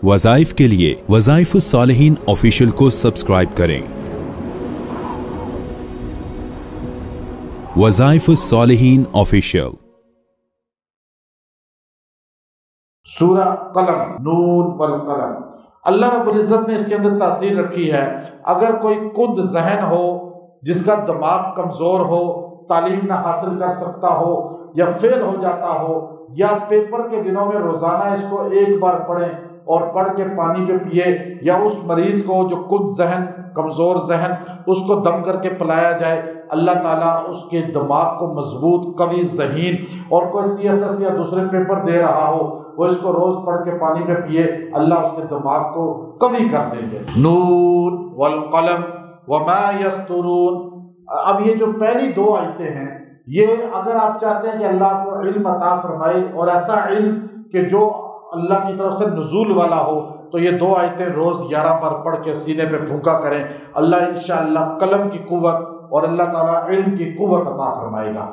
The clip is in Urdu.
وظائف کے لیے وظائف الصالحین آفیشیل کو سبسکرائب کریں۔ وظائف الصالحین آفیشیل۔ سورہ قلم، نون والقلم، اللہ رب العزت نے اس کے اندر تاثیر رکھی ہے۔ اگر کوئی کند ذہن ہو، جس کا دماغ کمزور ہو، تعلیم نہ حاصل کر سکتا ہو یا فیل ہو جاتا ہو، یا پیپر کے دنوں میں روزانہ اس کو ایک بار پڑھیں اور پڑھ کے پانی پہ پیے، یا اس مریض کو جو کند ذہن، کمزور ذہن، اس کو دم کر کے پلایا جائے، اللہ تعالیٰ اس کے دماغ کو مضبوط، قوی ذہین، اور کوئی CSS یا دوسرے پیپر دے رہا ہو، وہ اس کو روز پڑھ کے پانی میں پیے، اللہ اس کے دماغ کو قوی کر دیں گے۔ نون والقلم وما یسطرون۔ اب یہ جو پہلی دو آیتیں ہیں، یہ اگر آپ چاہتے ہیں کہ اللہ کو علم عطا فرمائے اور ایسا علم کہ جو اللہ کی طرف سے نزول والا ہو، تو یہ دو آیتیں روز 11 بار پڑھ کے سینے پہ پھونکا کریں، اللہ انشاءاللہ قلم کی قوت اور اللہ تعالیٰ علم کی قوت عطا فرمائے گا۔